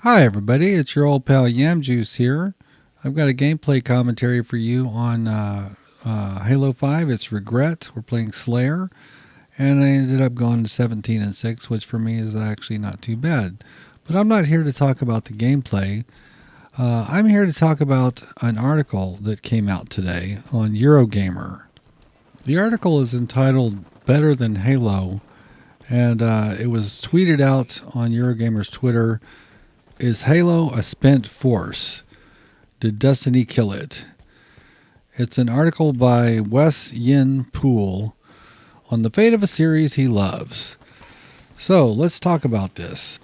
Hi, everybody. It's your old pal Yam Juice here. I've got a gameplay commentary for you on Halo 5. It's Regret. We're playing Slayer, and I ended up going to 17 and 6, which for me is actually not too bad. But I'm not here to talk about the gameplay. I'm here to talk about an article that came out today on Eurogamer. The article is entitled Better Than Halo, and it was tweeted out on Eurogamer's Twitter. Is Halo a spent force? Did Destiny kill it? It's an article by Wes Yin Poole on the fate of a series he loves. So let's talk about this.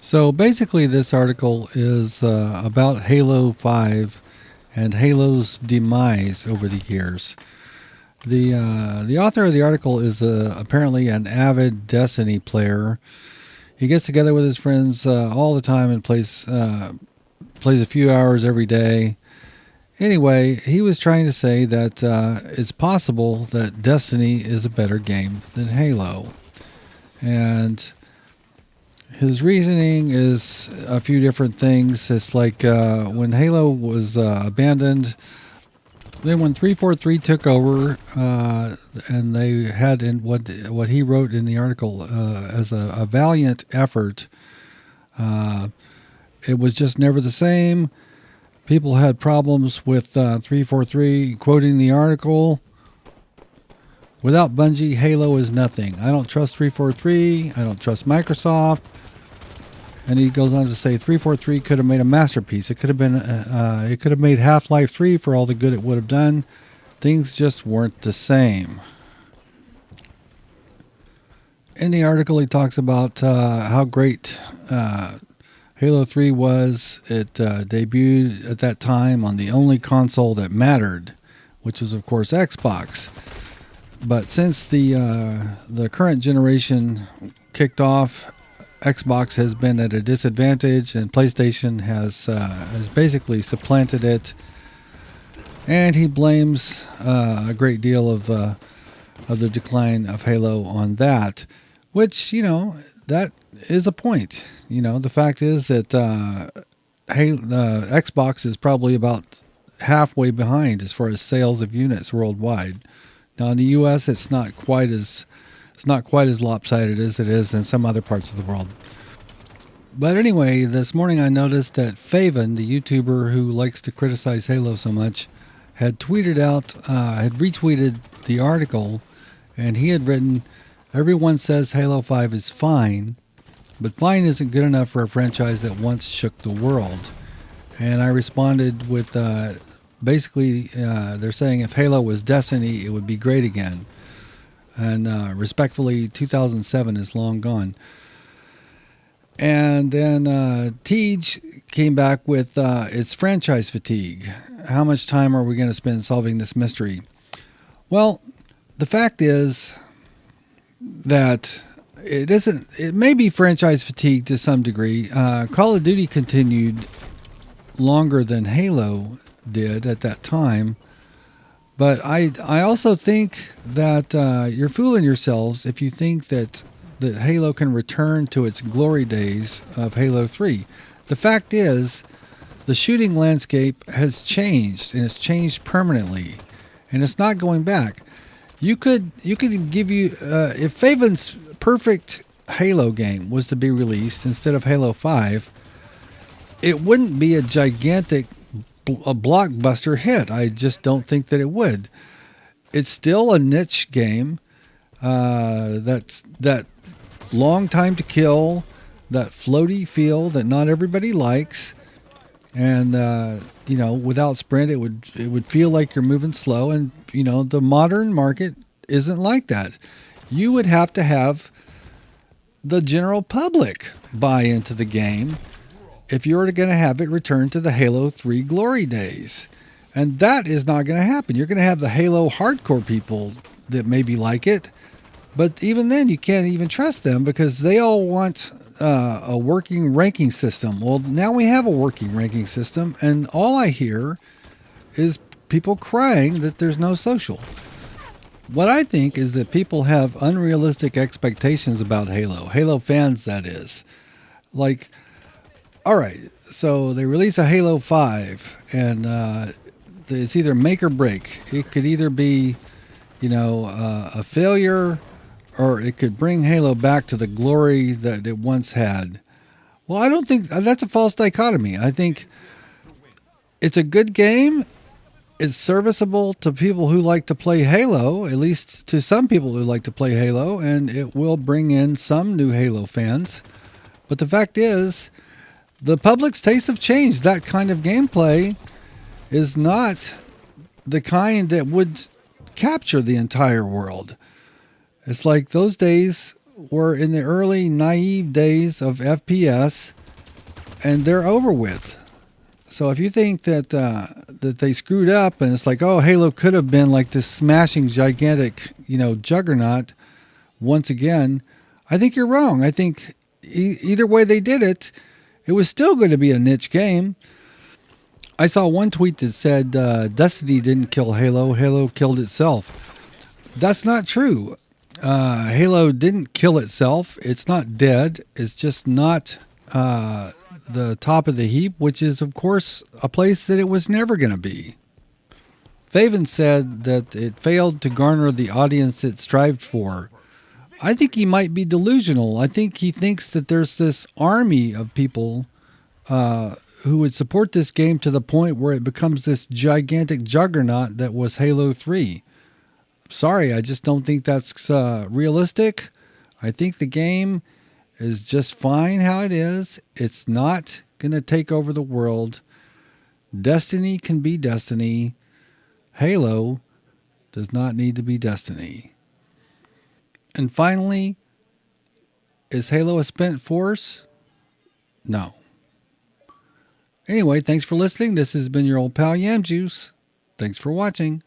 So basically, this article is about Halo 5 and Halo's demise over the years. The author of the article is apparently an avid Destiny player. He gets together with his friends all the time and plays a few hours every day. Anyway, he was trying to say that it's possible that Destiny is a better game than Halo. And his reasoning is a few different things. It's like when Halo was abandoned, then when 343 took over, and they had in what he wrote in the article as a valiant effort, it was just never the same. People had problems with 343. Quoting the article, without Bungie, Halo is nothing. I don't trust 343. I don't trust Microsoft. And he goes on to say 343 could have made a masterpiece. It could have been, it could have made Half-Life 3 for all the good it would have done. Things just weren't the same. In the article, he talks about how great Halo 3 was. It debuted at that time on the only console that mattered, which was, of course, Xbox. But since the current generation kicked off, Xbox has been at a disadvantage, and PlayStation has basically supplanted it. And he blames a great deal of the decline of Halo on that, which that is a point. The fact is that Xbox is probably about halfway behind as far as sales of units worldwide. Now in the U.S., it's not quite as lopsided as it is in some other parts of the world. But anyway, this morning I noticed that Faven, the YouTuber who likes to criticize Halo so much, had retweeted the article, and he had written, "Everyone says Halo 5 is fine, but fine isn't good enough for a franchise that once shook the world." And I responded with, basically, they're saying if Halo was Destiny, it would be great again. And respectfully, 2007 is long gone. And then Tej came back with it's franchise fatigue. How much time are we going to spend solving this mystery? Well, the fact is that it isn't. It may be franchise fatigue to some degree. Call of Duty continued longer than Halo did at that time. But I also think that you're fooling yourselves if you think that Halo can return to its glory days of Halo 3. The fact is, the shooting landscape has changed, and it's changed permanently, and it's not going back. You could give you if Faven's perfect Halo game was to be released instead of Halo 5, it wouldn't be a gigantic a blockbuster hit. I just don't think that it would. It's still a niche game. That's that long time to kill, that floaty feel that not everybody likes, and without sprint, it would feel like you're moving slow. And the modern market isn't like that. You would have to have the general public buy into the game if you're going to have it return to the Halo 3 glory days. And that is not going to happen. You're going to have the Halo hardcore people that maybe like it, but even then you can't even trust them because they all want a working ranking system. Well, now we have a working ranking system, and all I hear is people crying that there's no social. What I think is that people have unrealistic expectations about Halo. Halo fans, that is. Like, All right. So they release a Halo 5, and it's either make or break. It could either be, a failure, or it could bring Halo back to the glory that it once had. Well, I don't think that's a false dichotomy. I think it's a good game. It's serviceable to people who like to play Halo, at least to some people who like to play Halo, and it will bring in some new Halo fans. But the fact is, the public's tastes have changed. That kind of gameplay is not the kind that would capture the entire world. It's like those days were in the early naive days of FPS, and they're over with. So if you think that they screwed up, and it's like, oh, Halo could have been like this smashing, gigantic, juggernaut once again, I think you're wrong. I think either way they did it, it was still going to be a niche game. I saw one tweet that said Destiny didn't kill Halo, Halo killed itself. That's not true. Halo didn't kill itself. It's not dead. It's just not the top of the heap, which is, of course, a place that it was never going to be. Faven said that it failed to garner the audience it strived for. I think he might be delusional. I think he thinks that there's this army of people who would support this game to the point where it becomes this gigantic juggernaut that was Halo 3. Sorry, I just don't think that's realistic. I think the game is just fine how it is. It's not going to take over the world. Destiny can be Destiny. Halo does not need to be Destiny. And finally, is Halo a spent force? No. Anyway, thanks for listening. This has been your old pal Yam Juice. Thanks for watching.